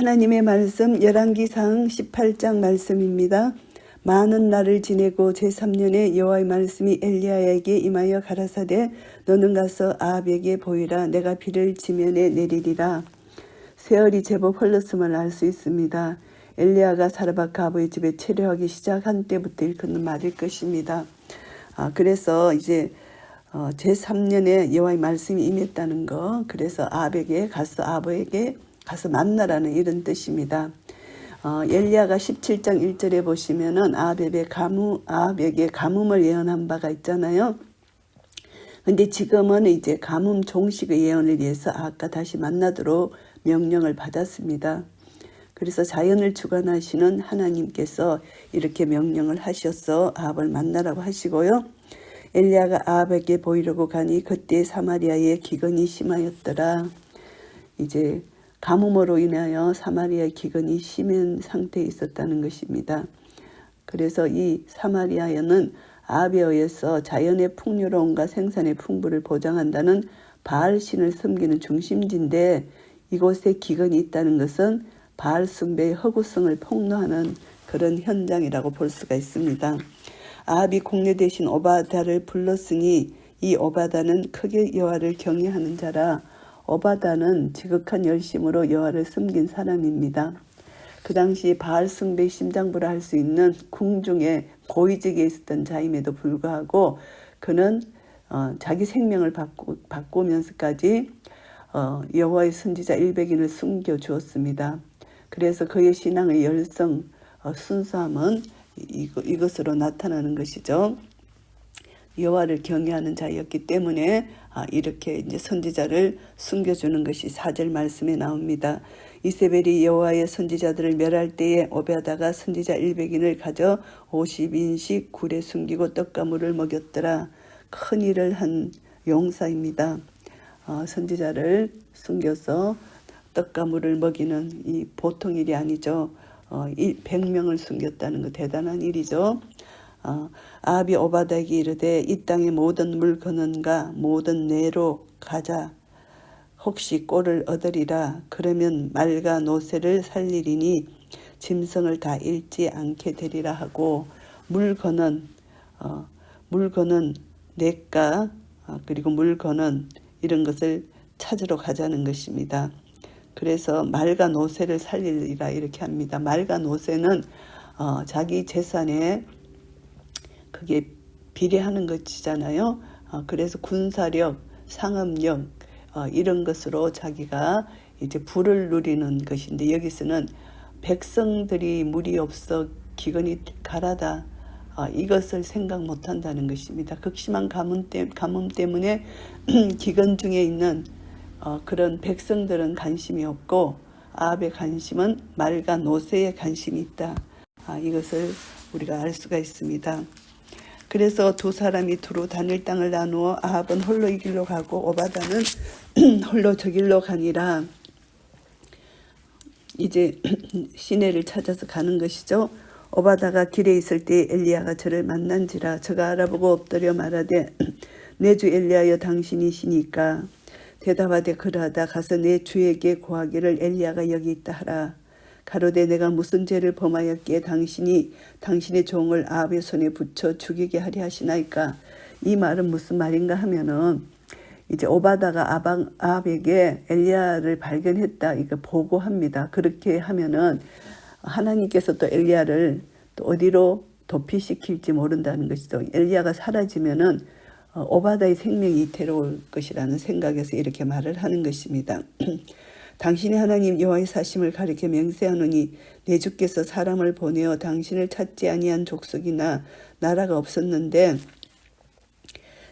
하나님의 말씀 열왕기상 18장 말씀입니다. 많은 날을 지내고 제3년에 여호와의 말씀이 엘리야에게 임하여 가라사대 너는 가서 아합에게 보이라. 내가 비를 지면에 내리리라. 세월이 제법 흘렀음을 알 수 있습니다. 엘리야가 사르밧 아합의 집에 체류하기 시작한 때부터 일컫는 말일 것입니다. 그래서 이제 제3년에 여호와의 말씀이 임했다는 거, 그래서 아합에게 가서 만나라는 이런 뜻입니다. 엘리야가 17장 1절에 보시면은 아합에게 가뭄을 예언한 바가 있잖아요. 근데 지금은 이제 가뭄 종식의 예언을 위해서 아합과 다시 만나도록 명령을 받았습니다. 그래서 자연을 주관하시는 하나님께서 이렇게 명령을 하셔서 아합을 만나라고 하시고요. 엘리야가 아합에게 보이려고 가니 그때 사마리아에 기근이 심하였더라. 이제 가뭄으로 인하여 사마리아의 기근이 심한 상태에 있었다는 것입니다. 그래서 이 사마리아에는 아합에 의해서 자연의 풍요로움과 생산의 풍부를 보장한다는 바알 신을 섬기는 중심지인데 이곳에 기근이 있다는 것은 바알 숭배의 허구성을 폭로하는 그런 현장이라고 볼 수가 있습니다. 아합이 공례 대신 오바다를 불렀으니 이 오바다는 크게 여호와를 경외하는 자라. 오바다는 지극한 열심으로 여호와를 섬긴 사람입니다. 그 당시 바알 숭배의 심장부라 할 수 있는 궁중에 고위직에 있었던 자임에도 불구하고 그는 자기 생명을 바꾸면서까지 여호와의 선지자 100인을 숨겨주었습니다. 그래서 그의 신앙의 열성, 순수함은 이것으로 나타나는 것이죠. 여호와를 경외하는 자였기 때문에 이렇게 이제 선지자를 숨겨주는 것이 4절 말씀에 나옵니다. 이세벨이 여호와의 선지자들을 멸할 때에 오베다가 선지자 100인을 가져 50인씩 굴에 숨기고 떡과 물을 먹였더라. 큰 일을 한 용사입니다. 선지자를 숨겨서 떡과 물을 먹이는 이 보통 일이 아니죠. 100명을 숨겼다는 거 대단한 일이죠. 아합이 오바다에게 이르되 이 땅의 모든 물건은가 모든 내로 가자. 혹시 꼴을 얻으리라. 그러면 말과 노새를 살리리니 짐승을 다 잃지 않게 되리라 하고 물건은 냇가 그리고 물건은 이런 것을 찾으러 가자는 것입니다. 그래서 말과 노새를 살리리라 이렇게 합니다. 말과 노새는 자기 재산에 그게 비례하는 것이잖아요. 그래서 군사력, 상업력 이런 것으로 자기가 이제 부를 누리는 것인데 여기서는 백성들이 물이 없어 기근이 가라다 이것을 생각 못한다는 것입니다. 극심한 가뭄 때문에 기근 중에 있는 그런 백성들은 관심이 없고 아합의 관심은 말과 노새에 관심이 있다. 이것을 우리가 알 수가 있습니다. 그래서 두 사람이 두루 다닐 땅을 나누어 아합은 홀로 이 길로 가고 오바다는 홀로 저 길로 가니라. 이제 시내를 찾아서 가는 것이죠. 오바다가 길에 있을 때 엘리야가 저를 만난지라. 저가 알아보고 엎드려 말하되 내 주 엘리야여 당신이시니까. 대답하되 그러하다 가서 내 주에게 고하기를 엘리야가 여기 있다 하라. 가로되 내가 무슨 죄를 범하였기에 당신이 당신의 종을 아합의 손에 붙여 죽이게 하려 하시나이까. 이 말은 무슨 말인가 하면은 이제 오바다가 아합에게 엘리야를 발견했다 이거 보고합니다. 그렇게 하면은 하나님께서 또 엘리야를 또 어디로 도피시킬지 모른다는 것이죠. 엘리야가 사라지면은 오바다의 생명이 이태로울 것이라는 생각에서 이렇게 말을 하는 것입니다. 당신의 하나님 여호와의 사심을 가리켜 맹세하노니 내 주께서 사람을 보내어 당신을 찾지 아니한 족속이나 나라가 없었는데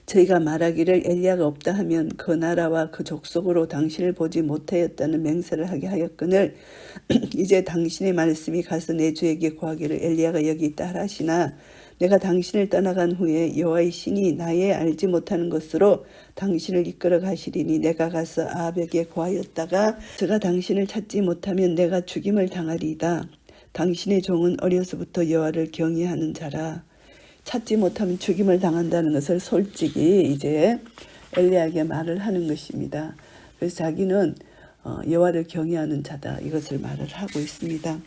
저희가 말하기를 엘리야가 없다 하면 그 나라와 그 족속으로 당신을 보지 못하였다는 맹세를 하게 하였거늘 이제 당신의 말씀이 가서 내 주에게 구하기를 엘리야가 여기 있다 하시나 내가 당신을 떠나간 후에 여호와의 신이 나의 알지 못하는 것으로 당신을 이끌어 가시리니 내가 가서 아합에게 구하였다가 저가 당신을 찾지 못하면 내가 죽임을 당하리이다. 당신의 종은 어려서부터 여호와를 경외하는 자라. 찾지 못하면 죽임을 당한다는 것을 솔직히 이제 엘리야에게 말을 하는 것입니다. 그래서 자기는 여호와를 경외하는 자다. 이것을 말을 하고 있습니다.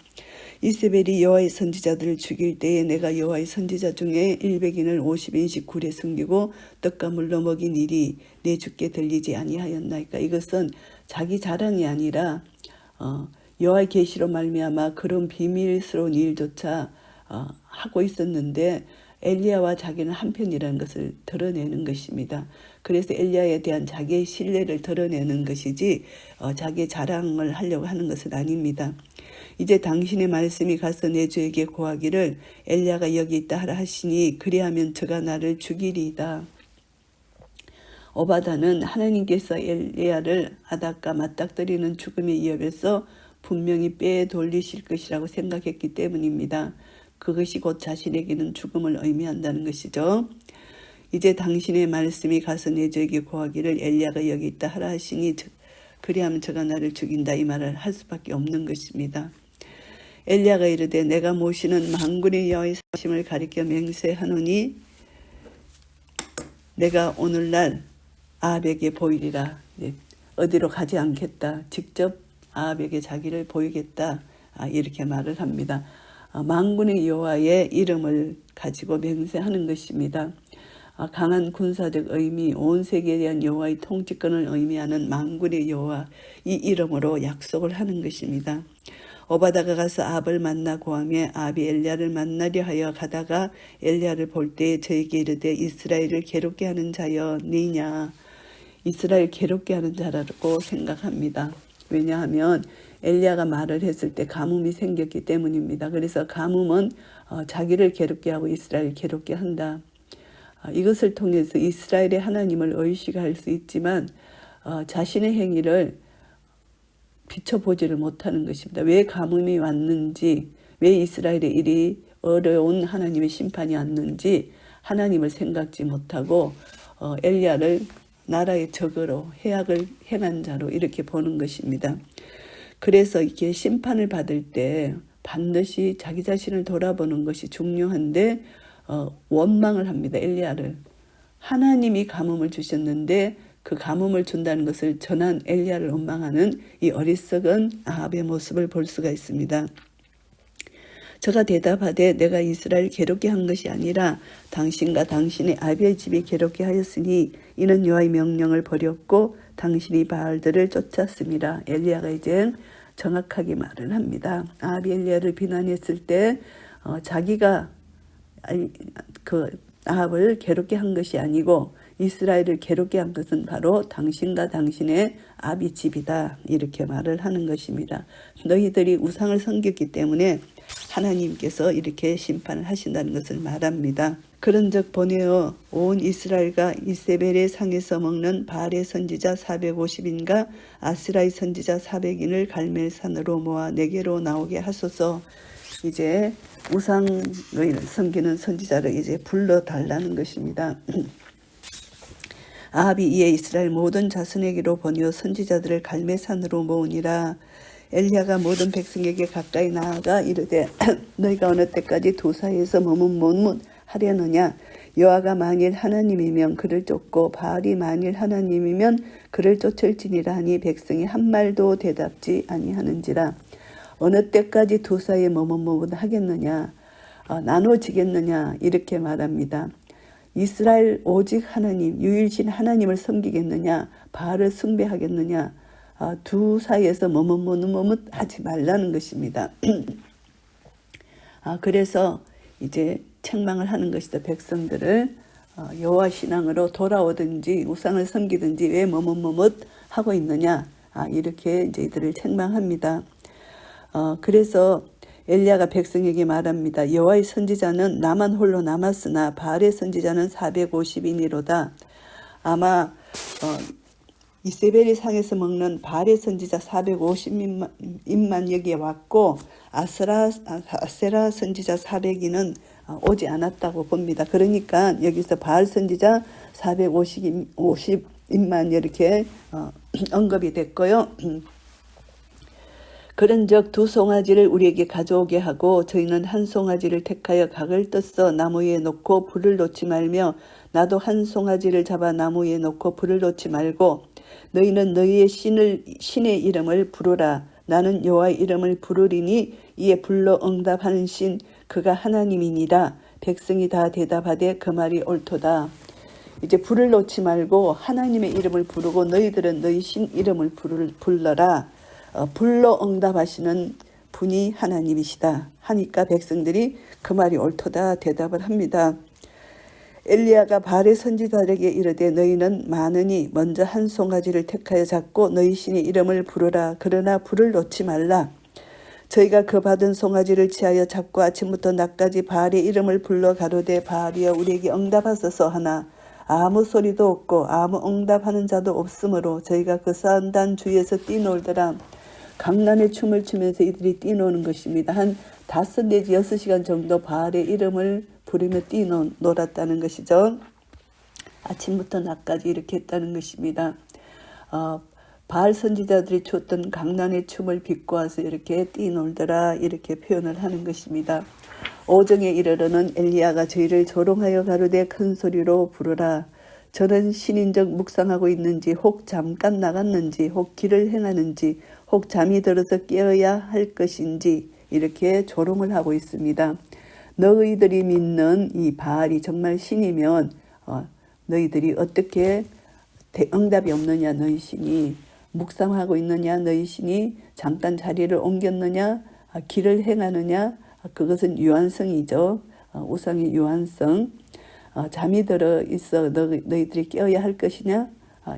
이세벨이 여호와의 선지자들을 죽일 때에 내가 여호와의 선지자 중에 100인을 50인씩 굴에 숨기고 떡과 물로 먹인 일이 내 주께 들리지 아니하였나이까. 이것은 자기 자랑이 아니라 여호와의 계시로 말미암아 그런 비밀스러운 일조차 하고 있었는데 엘리야와 자기는 한편이라는 것을 드러내는 것입니다. 그래서 엘리야에 대한 자기의 신뢰를 드러내는 것이지 자기의 자랑을 하려고 하는 것은 아닙니다. 이제 당신의 말씀이 가서 내 주에게 고하기를 엘리야가 여기 있다 하라 하시니 그리하면 저가 나를 죽이리이다. 오바다는 하나님께서 엘리야를 아닥과 맞닥뜨리는 죽음의 위협에서 분명히 빼돌리실 것이라고 생각했기 때문입니다. 그것이 곧 자신에게는 죽음을 의미한다는 것이죠. 이제 당신의 말씀이 가서 내 주에게 고하기를 엘리야가 여기 있다 하라 하시니 그리하면 저가 나를 죽인다. 이 말을 할 수밖에 없는 것입니다. 엘리야가 이르되 내가 모시는 만군의 여호와의 사심을 가리켜 맹세하노니 내가 오늘날 아합에게 보이리라. 어디로 가지 않겠다. 직접 아합에게 자기를 보이겠다. 이렇게 말을 합니다. 만군의 여호와의 이름을 가지고 맹세하는 것입니다. 강한 군사적 의미, 온 세계에 대한 여호와의 통치권을 의미하는 만군의 여호와, 이 이름으로 약속을 하는 것입니다. 오바다가 가서 아합을 만나 고하며 아합이 엘리야를 만나려 하여 가다가 엘리야를 볼 때에 저에게 이르되 이스라엘을 괴롭게 하는 자여 니냐. 이스라엘 괴롭게 하는 자라고 생각합니다. 왜냐하면 엘리야가 말을 했을 때 가뭄이 생겼기 때문입니다. 그래서 가뭄은 자기를 괴롭게 하고 이스라엘을 괴롭게 한다. 이것을 통해서 이스라엘의 하나님을 의식할 수 있지만 자신의 행위를 비춰보지를 못하는 것입니다. 왜 가뭄이 왔는지, 왜 이스라엘의 일이 어려운 하나님의 심판이 왔는지 하나님을 생각지 못하고 엘리야를 나라의 적으로 해악을 행한 자로 이렇게 보는 것입니다. 그래서 이렇게 심판을 받을 때 반드시 자기 자신을 돌아보는 것이 중요한데 원망을 합니다. 엘리야를. 하나님이 가뭄을 주셨는데 그 가뭄을 준다는 것을 전한 엘리야를 원망하는 이 어리석은 아합의 모습을 볼 수가 있습니다. 저가 대답하되 내가 이스라엘 괴롭게 한 것이 아니라 당신과 당신의 아비의 집이 괴롭게 하였으니 이는 여호와의 명령을 버렸고 당신이 바알들을 쫓았습니다. 엘리야가 이제 정확하게 말을 합니다. 아합이 엘리야를 비난했을 때 자기가 그 아합을 괴롭게 한 것이 아니고 이스라엘을 괴롭게 한 것은 바로 당신과 당신의 아비 집이다. 이렇게 말을 하는 것입니다. 너희들이 우상을 섬겼기 때문에 하나님께서 이렇게 심판을 하신다는 것을 말합니다. 그런즉 보내어 온 이스라엘과 이세벨의 상에서 먹는 바알의 선지자 450인과 아스라의 선지자 400인을 갈멜산으로 모아 내게로 나오게 하소서. 이제 우상을 섬기는 선지자를 이제 불러달라는 것입니다. 아합이 이에 이스라엘 모든 자손에게로 보내어 선지자들을 갈멜산으로 모으니라. 엘리야가 모든 백성에게 가까이 나아가 이르되 너희가 어느 때까지 두 사이에서 머뭇머뭇하려느냐. 여호와가 만일 하나님이면 그를 쫓고 바알이 만일 하나님이면 그를 쫓을지니라 하니 백성이 한 말도 대답지 아니하는지라. 어느 때까지 두 사이에 머뭇머뭇하겠느냐. 나눠지겠느냐. 이렇게 말합니다. 이스라엘 오직 하나님, 유일신 하나님을 섬기겠느냐, 바알을 숭배하겠느냐, 두 사이에서 머뭇하지 말라는 것입니다. 그래서 이제 책망을 하는 것이다. 백성들을 여호와 신앙으로 돌아오든지 우상을 섬기든지 왜 머뭇하고 있느냐, 이렇게 이제 이들을 책망합니다. 그래서 엘리야가 백성에게 말합니다. 여호와의 선지자는 나만 홀로 남았으나 바알의 선지자는 450인이로다. 아마 이세벨의 상에서 먹는 바알의 선지자 450인만 여기에 왔고 아세라 선지자 400인은 오지 않았다고 봅니다. 그러니까 여기서 바알 선지자 450인만 이렇게 언급이 됐고요. 그런즉 두 송아지를 우리에게 가져오게 하고 저희는 한 송아지를 택하여 각을 떠서 나무 위에 놓고 불을 놓지 말며 나도 한 송아지를 잡아 나무 위에 놓고 불을 놓지 말고 너희는 너희의 신의 이름을 부르라. 나는 여호와의 이름을 부르리니 이에 불러 응답하는 신 그가 하나님이니라. 백성이 다 대답하되 그 말이 옳도다. 이제 불을 놓지 말고 하나님의 이름을 부르고 너희들은 너희 신 이름을 불러라. 불러 응답하시는 분이 하나님이시다 하니까 백성들이 그 말이 옳도다 대답을 합니다. 엘리야가 바알의 선지자들에게 이르되 너희는 많으니 먼저 한 송아지를 택하여 잡고 너희 신의 이름을 부르라. 그러나 불을 놓지 말라. 저희가 그 받은 송아지를 취하여 잡고 아침부터 낮까지 바알의 이름을 불러 가로되 바알이여 우리에게 응답하소서 하나 아무 소리도 없고 아무 응답하는 자도 없으므로 저희가 그 산단 주위에서 뛰놀더라. 강난의 춤을 추면서 이들이 뛰노는 것입니다. 한 5 내지 6시간 정도 바알의 이름을 부르며 뛰놀았다는 것이죠. 아침부터 낮까지 이렇게 했다는 것입니다. 바알 선지자들이 췄던 강난의 춤을 비꼬아서 이렇게 뛰놀더라 이렇게 표현을 하는 것입니다. 오정에 이르러는 엘리야가 저희를 조롱하여 가로되 큰 소리로 부르라. 저는 신인적 묵상하고 있는지 혹 잠깐 나갔는지 혹 길을 행하는지 혹 잠이 들어서 깨어야 할 것인지 이렇게 조롱을 하고 있습니다. 너희들이 믿는 이 바알이 정말 신이면 너희들이 어떻게 응답이 없느냐. 너희 신이 묵상하고 있느냐. 너희 신이 잠깐 자리를 옮겼느냐. 길을 행하느냐. 그것은 유한성이죠. 우상의 유한성. 잠이 들어 있어 너희들이 깨어야 할 것이냐.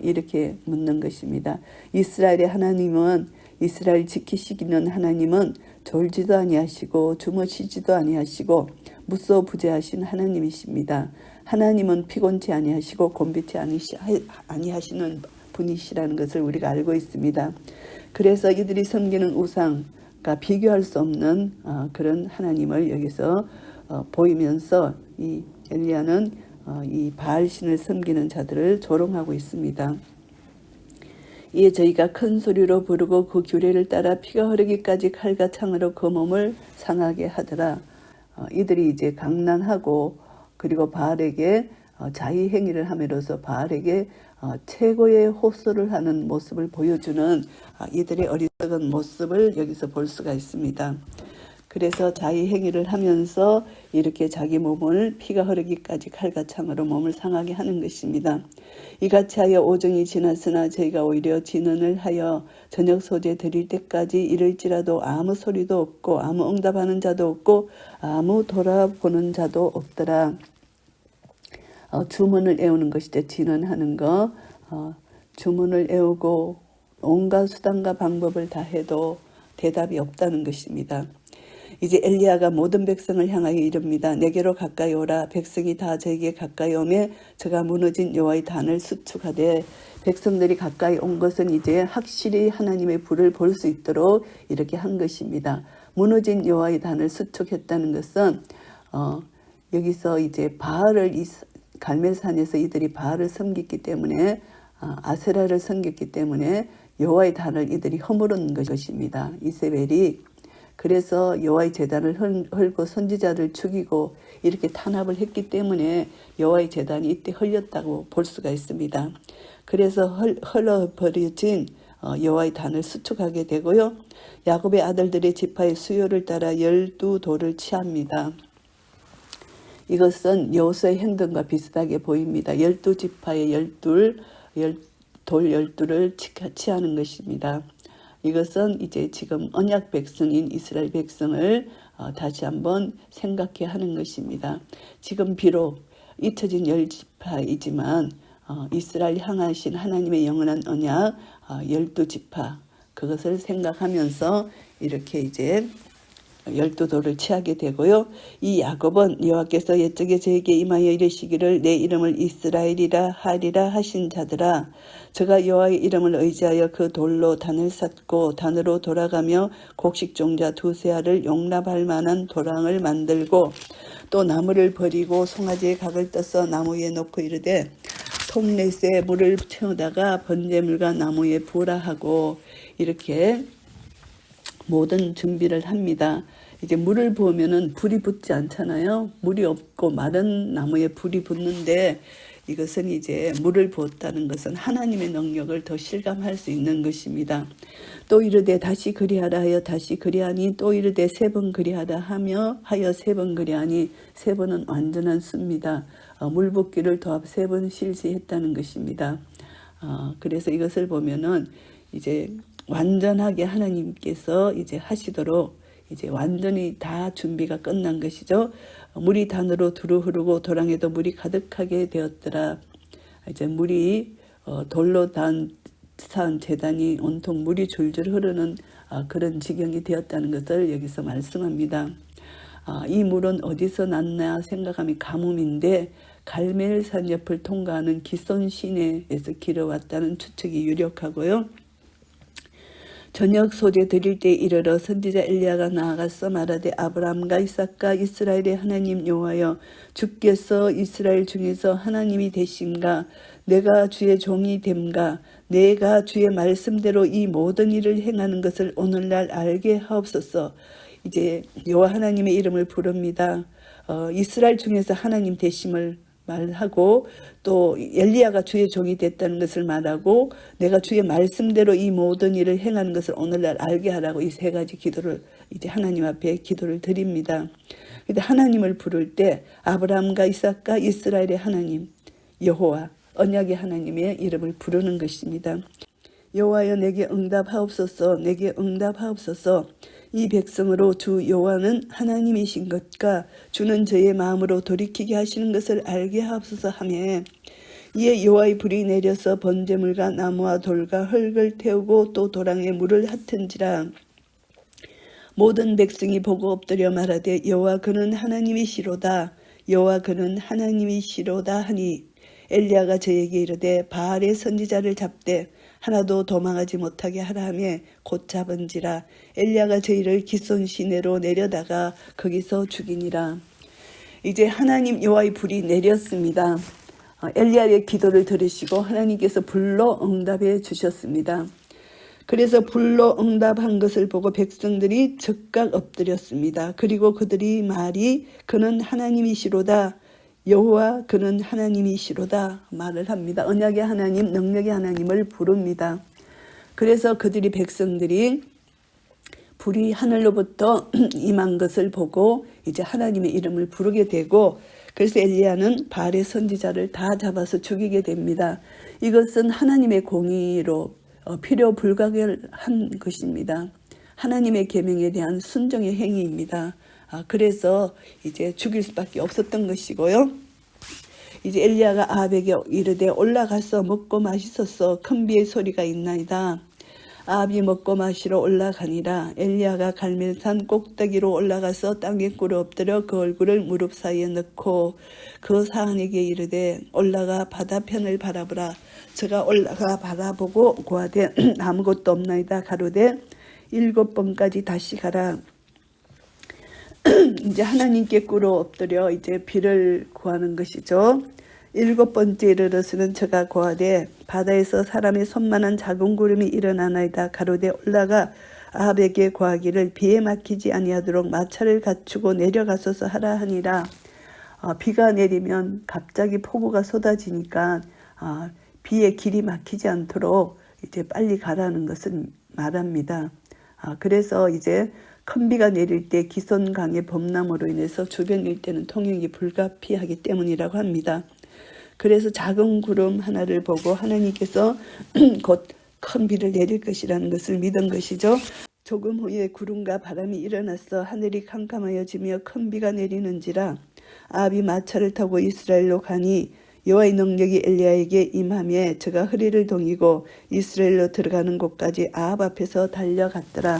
이렇게 묻는 것입니다. 이스라엘의 하나님은 이스라엘 지키시기는 하나님은 졸지도 아니하시고 주무시지도 아니하시고 무소부재하신 하나님이십니다. 하나님은 피곤치 아니하시고 곤비치 아니하시는 분이시라는 것을 우리가 알고 있습니다. 그래서 이들이 섬기는 우상과 비교할 수 없는 그런 하나님을 여기서 보이면서 이 엘리야는 이 바알신을 섬기는 자들을 조롱하고 있습니다. 이에 저희가 큰 소리로 부르고 그 규례를 따라 피가 흐르기까지 칼과 창으로 그 몸을 상하게 하더라. 이들이 이제 강난하고 그리고 바알에게 자의행위를 함으로써 바알에게 최고의 호소를 하는 모습을 보여주는 이들의 어리석은 모습을 여기서 볼 수가 있습니다. 그래서 자의행위를 하면서 이렇게 자기 몸을 피가 흐르기까지 칼과 창으로 몸을 상하게 하는 것입니다. 이같이 하여 오정이 지났으나 저희가 오히려 진언을 하여 저녁 소재 드릴 때까지 이를지라도 아무 소리도 없고 아무 응답하는 자도 없고 아무 돌아보는 자도 없더라. 주문을 애우는 것이죠. 진언하는 거. 주문을 애우고 온갖 수단과 방법을 다 해도 대답이 없다는 것입니다. 이제 엘리야가 모든 백성을 향하여 이릅니다. 내게로 가까이 오라. 백성이 다 저에게 가까이 오매 저가 무너진 여호와의 단을 수축하되 백성들이 가까이 온 것은 이제 확실히 하나님의 불을 볼 수 있도록 이렇게 한 것입니다. 무너진 여호와의 단을 수축했다는 것은 여기서 이제 바알을 갈멜산에서 이들이 바알을 섬겼기 때문에 아세라를 섬겼기 때문에 여호와의 단을 이들이 허물은 것입니다. 이세벨이 그래서 여호와의 제단을 헐고 선지자를 죽이고 이렇게 탄압을 했기 때문에 여호와의 제단이 이때 헐렸다고 볼 수가 있습니다. 그래서 헐어버려진 여호와의 단을 수축하게 되고요. 야곱의 아들들의 지파의 수요를 따라 12돌을 취합니다. 이것은 여호수아의 행동과 비슷하게 보입니다. 12지파의 돌 12를 취하는 것입니다. 이것은 이제 지금 언약 백성인 이스라엘 백성을 다시 한번 생각해 하는 것입니다. 지금 비록 잊혀진 10지파이지만 이스라엘 향하신 하나님의 영원한 언약 12지파 그것을 생각하면서 이렇게 이제 12돌을 취하게 되고요. 이 야곱은 여호와께서 옛적에 저에게 임하여 이르시기를 내 이름을 이스라엘이라 하리라 하신 자들아 저가 여호와의 이름을 의지하여 그 돌로 단을 쌓고 단으로 돌아가며 곡식종자 2세알을 용납할 만한 도랑을 만들고 또 나무를 버리고 송아지의 각을 떠서 나무 위에 놓고 이르되 톱넷에 물을 채우다가 번제물과 나무에 부으라 하고 이렇게 모든 준비를 합니다. 이제 물을 부으면은 불이 붙지 않잖아요. 물이 없고 마른 나무에 불이 붙는데 이것은 이제 물을 부었다는 것은 하나님의 능력을 더 실감할 수 있는 것입니다. 또 이르되 다시 그리하라 하여 다시 그리하니 또 이르되 세 번 그리하라 하여 세 번 그리하니 세 번은 완전한 수입니다. 물 붓기를 더 세 번 실시했다는 것입니다. 그래서 이것을 보면은 이제 완전하게 하나님께서 이제 하시도록 이제 완전히 다 준비가 끝난 것이죠. 물이 단으로 두루 흐르고 도랑에도 물이 가득하게 되었더라. 이제 물이 돌로 산 제단이 온통 물이 줄줄 흐르는 그런 지경이 되었다는 것을 여기서 말씀합니다. 이 물은 어디서 났나 생각하면 가뭄인데 갈멜산 옆을 통과하는 기손 시내에서 길어왔다는 추측이 유력하고요. 저녁 소재 드릴 때 이르러 선지자 엘리야가 나아가서 말하되 아브라함과 이삭과 이스라엘의 하나님 여호와여 주께서 이스라엘 중에서 하나님이 되신가 내가 주의 종이 됨가 내가 주의 말씀대로 이 모든 일을 행하는 것을 오늘날 알게 하옵소서. 이제 여호와 하나님의 이름을 부릅니다. 이스라엘 중에서 하나님 되심을 말하고 또 엘리야가 주의 종이 됐다는 것을 말하고 내가 주의 말씀대로 이 모든 일을 행하는 것을 오늘날 알게 하라고 이 세 가지 기도를 이제 하나님 앞에 기도를 드립니다. 근데 하나님을 부를 때 아브라함과 이삭과 이스라엘의 하나님 여호와 언약의 하나님의 이름을 부르는 것입니다. 여호와여 내게 응답하옵소서 내게 응답하옵소서. 이 백성으로 주 여호와는 하나님이신 것과 주는 저의 마음으로 돌이키게 하시는 것을 알게 하옵소서 하며 이에 여호와의 불이 내려서 번제물과 나무와 돌과 흙을 태우고 또 도랑에 물을 핫은지라. 모든 백성이 보고 엎드려 말하되 여호와 그는 하나님이시로다 여호와 그는 하나님이시로다 하니 엘리야가 저에게 이르되 바알의 선지자를 잡되 하나도 도망하지 못하게 하라 하며 곧 잡은지라. 엘리야가 저희를 기손 시내로 내려다가 거기서 죽이니라. 이제 하나님 여호와의 불이 내렸습니다. 엘리야의 기도를 들으시고 하나님께서 불로 응답해 주셨습니다. 그래서 불로 응답한 것을 보고 백성들이 즉각 엎드렸습니다. 그리고 그들이 말이 그는 하나님이시로다 여호와 그는 하나님이시로다 말을 합니다. 언약의 하나님, 능력의 하나님을 부릅니다. 그래서 그들이 백성들이 불이 하늘로부터 임한 것을 보고 이제 하나님의 이름을 부르게 되고 그래서 엘리야는 바알의 선지자를 다 잡아서 죽이게 됩니다. 이것은 하나님의 공의로 필요 불가결한 것입니다. 하나님의 계명에 대한 순종의 행위입니다. 그래서 이제 죽일 수밖에 없었던 것이고요. 이제 엘리야가 아합에게 이르되 올라가서 먹고 마시소서 큰 비의 소리가 있나이다. 아합이 먹고 마시러 올라가니라. 엘리야가 갈멜산 꼭대기로 올라가서 땅에 꿇어 엎드려 그 얼굴을 무릎 사이에 넣고 그 사한에게 이르되 올라가 바다편을 바라보라. 저가 올라가 바라보고 고하되 아무것도 없나이다. 가로되 7번까지 다시 가라. 이제 하나님께 꿇어 엎드려 이제 비를 구하는 것이죠. 7번째 이르러서는 저가 고하되 바다에서 사람의 손만한 작은 구름이 일어나나이다. 가로되 올라가 아합에게 고하기를 비에 막히지 아니하도록 마차를 갖추고 내려가소서 하라 하니라. 비가 내리면 갑자기 폭우가 쏟아지니까 비에 길이 막히지 않도록 이제 빨리 가라는 것을 말합니다. 그래서 이제 큰 비가 내릴 때 기손강의 범람으로 인해서 주변 일대는 통행이 불가피하기 때문이라고 합니다. 그래서 작은 구름 하나를 보고 하나님께서 곧 큰 비를 내릴 것이라는 것을 믿은 것이죠. 조금 후에 구름과 바람이 일어나서 하늘이 캄캄하여지며 큰 비가 내리는지라. 아합이 마차를 타고 이스라엘로 가니 여호와의 능력이 엘리야에게 임하며 저가 허리를 동이고 이스라엘로 들어가는 곳까지 아합 앞에서 달려갔더라.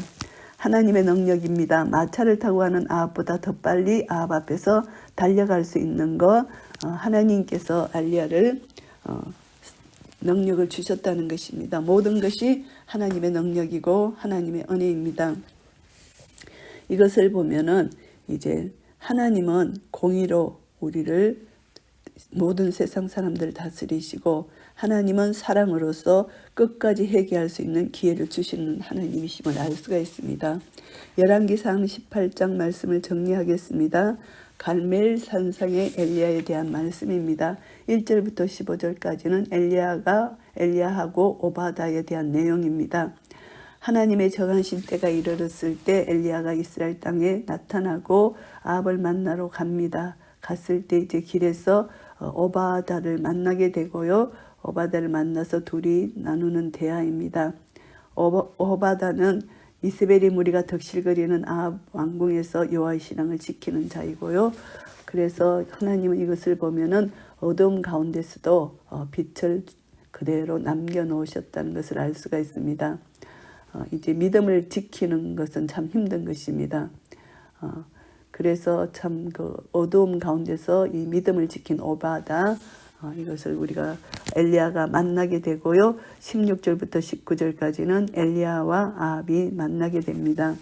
하나님의 능력입니다. 마차를 타고 가는 아합보다 더 빨리 아합 앞에서 달려갈 수 있는 것 하나님께서 엘리야를 능력을 주셨다는 것입니다. 모든 것이 하나님의 능력이고 하나님의 은혜입니다. 이것을 보면은 이제 하나님은 공의로 우리를 모든 세상 사람들을 다스리시고 하나님은 사랑으로서 끝까지 회개할 수 있는 기회를 주시는 하나님이심을 알 수가 있습니다. 열왕기상 18장 말씀을 정리하겠습니다. 갈멜 산상의 엘리야에 대한 말씀입니다. 1절부터 15절까지는 엘리야하고 오바다에 대한 내용입니다. 하나님의 정하신 때가 이르렀을 때 엘리야가 이스라엘 땅에 나타나고 아합을 만나러 갑니다. 갔을 때 이제 길에서 오바다를 만나게 되고요. 오바다를 만나서 둘이 나누는 대화입니다. 오바다는 이세벨의 무리가 덕실거리는 아합 왕궁에서 여호와의 신앙을 지키는 자이고요. 그래서 하나님은 이것을 보면은 어두움 가운데서도 빛을 그대로 남겨놓으셨다는 것을 알 수가 있습니다. 이제 믿음을 지키는 것은 참 힘든 것입니다. 그래서 참 그 어두움 가운데서 이 믿음을 지킨 오바다, 이것을 우리가 엘리야가 만나게 되고요. 16절부터 19절까지는 엘리야와 아합이 만나게 됩니다.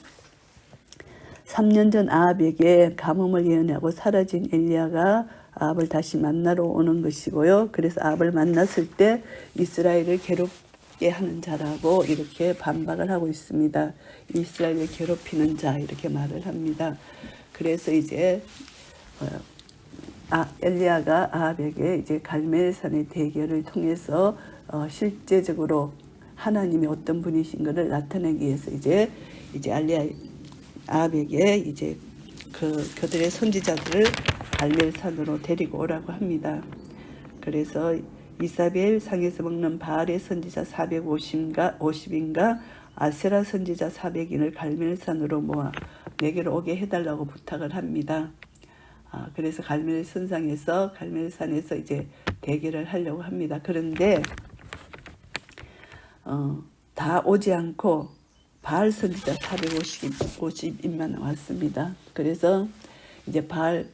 3년 전 아합에게 가뭄을 예언하고 사라진 엘리야가 아합을 다시 만나러 오는 것이고요. 그래서 아합을 만났을 때 이스라엘을 괴롭게 하는 자라고 이렇게 반박을 하고 있습니다. 이스라엘을 괴롭히는 자 이렇게 말을 합니다. 그래서 이제 엘리야가 아합에게 이제 갈멜산의 대결을 통해서 실제적으로 하나님이 어떤 분이신 것을 나타내기 위해서 이제 아합에게 이제 그들의 선지자들을 갈멜산으로 데리고 오라고 합니다. 그래서 이사벨 상에서 먹는 바알의 선지자 450인가 아세라 선지자 400인을 갈멜산으로 모아 내게로 오게 해달라고 부탁을 합니다. 그래서 갈멜산에서 이제 대결을 하려고 합니다. 그런데 다 오지 않고 바알 선지자 450인만 왔습니다. 그래서 이제 바알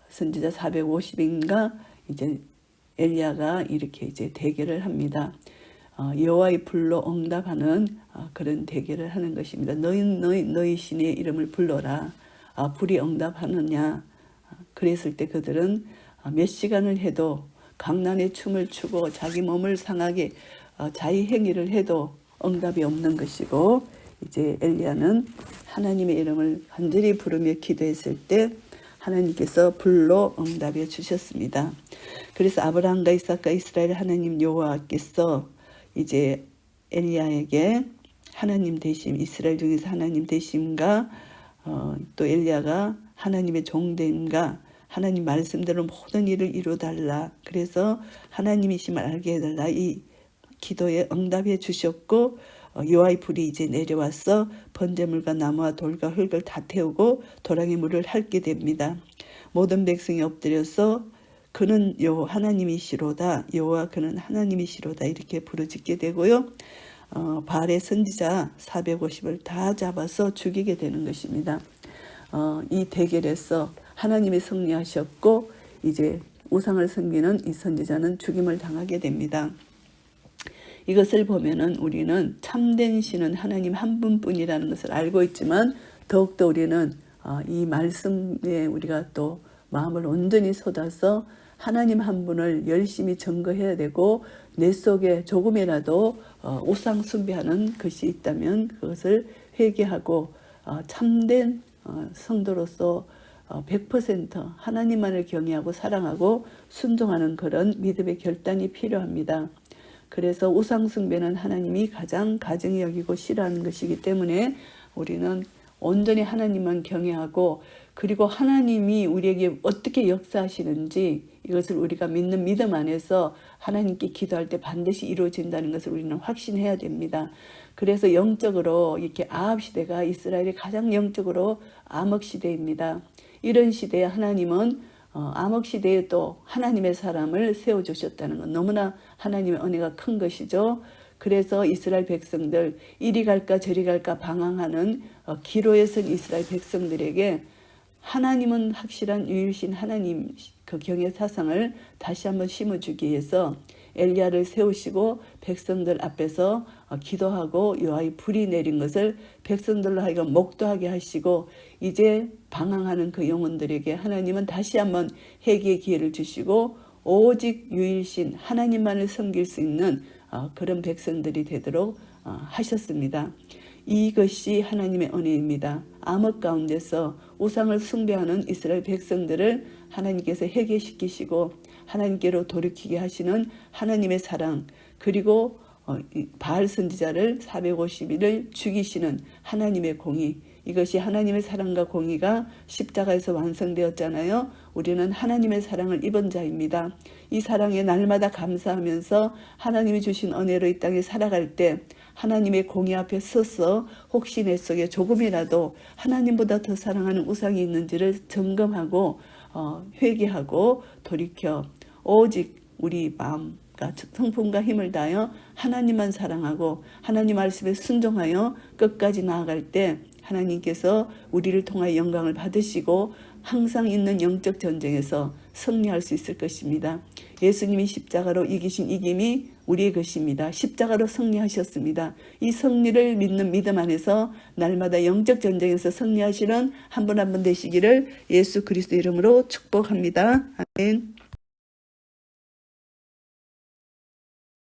선지자 450인가 이제 엘리야가 이렇게 이제 대결을 합니다. 여호와의 불로 응답하는 그런 대결을 하는 것입니다. 너희 신의 이름을 불러라. 불이 응답하느냐. 그랬을 때 그들은 몇 시간을 해도 강난의 춤을 추고 자기 몸을 상하게 자의행위를 해도 응답이 없는 것이고, 이제 엘리야는 하나님의 이름을 간절히 부르며 기도했을 때 하나님께서 불로 응답해 주셨습니다. 그래서 아브라함과 이삭과 이스라엘 하나님 여호와께서 이제 엘리야에게 하나님 되심, 이스라엘 중에서 하나님 되심과 또 엘리야가 하나님의 종됨과 하나님 말씀대로 모든 일을 이루달라. 그래서 하나님이심을 알게 해달라. 이 기도에 응답해 주셨고, 여호와의 불이 이제 내려와서 번제물과 나무와 돌과 흙을 다 태우고 도랑의 물을 핥게 됩니다. 모든 백성이 엎드려서 그는 하나님이시로다, 여호와 그는 하나님이시로다 이렇게 부르짖게 되고요. 바알의 선지자 450을 다 잡아서 죽이게 되는 것입니다. 이 대결에서 하나님이 승리하셨고 이제 우상을 섬기는 이 선지자는 죽임을 당하게 됩니다. 이것을 보면은 우리는 참된 신은 하나님 한 분뿐이라는 것을 알고 있지만 더욱더 우리는 이 말씀에 우리가 또 마음을 온전히 쏟아서 하나님 한 분을 열심히 증거해야 되고, 내 속에 조금이라도 우상 숭배하는 것이 있다면 그것을 회개하고 참된 성도로서 100% 하나님만을 경외하고 사랑하고 순종하는 그런 믿음의 결단이 필요합니다. 그래서 우상 숭배는 하나님이 가장 가증히 여기고 싫어하는 것이기 때문에 우리는 온전히 하나님만 경외하고, 그리고 하나님이 우리에게 어떻게 역사하시는지 이것을 우리가 믿는 믿음 안에서 하나님께 기도할 때 반드시 이루어진다는 것을 우리는 확신해야 됩니다. 그래서 영적으로 이렇게 아합 시대가 이스라엘의 가장 영적으로 암흑 시대입니다. 이런 시대에 하나님은 암흑 시대에 또 하나님의 사람을 세워주셨다는 건 너무나 하나님의 은혜가 큰 것이죠. 그래서 이스라엘 백성들 이리 갈까 저리 갈까 방황하는 기로에 선 이스라엘 백성들에게 하나님은 확실한 유일신 하나님 그 경외 사상을 다시 한번 심어주기 위해서 엘리야를 세우시고 백성들 앞에서 기도하고 여호와의 불이 내린 것을 백성들로 하여금 목도하게 하시고, 이제 방황하는 그 영혼들에게 하나님은 다시 한번 회개의 기회를 주시고 오직 유일신 하나님만을 섬길 수 있는 그런 백성들이 되도록 하셨습니다. 이것이 하나님의 은혜입니다. 암흑 가운데서 우상을 숭배하는 이스라엘 백성들을 하나님께서 회개시키시고 하나님께로 돌이키게 하시는 하나님의 사랑, 그리고 바알 선지자를 450일을 죽이시는 하나님의 공의, 이것이 하나님의 사랑과 공의가 십자가에서 완성되었잖아요. 우리는 하나님의 사랑을 입은 자입니다. 이 사랑에 날마다 감사하면서 하나님이 주신 은혜로 이 땅에 살아갈 때 하나님의 공의 앞에 서서 혹시 내 속에 조금이라도 하나님보다 더 사랑하는 우상이 있는지를 점검하고 회개하고 돌이켜 오직 우리 마음과 성품과 힘을 다하여 하나님만 사랑하고 하나님 말씀에 순종하여 끝까지 나아갈 때 하나님께서 우리를 통하여 영광을 받으시고 항상 있는 영적 전쟁에서 승리할 수 있을 것입니다. 예수님이 십자가로 이기신 이김이 우리의 것입니다. 십자가로 승리하셨습니다. 이 승리를 믿는 믿음 안에서 날마다 영적 전쟁에서 승리하시는 한 분 한 분 되시기를 예수 그리스도 이름으로 축복합니다. 아멘.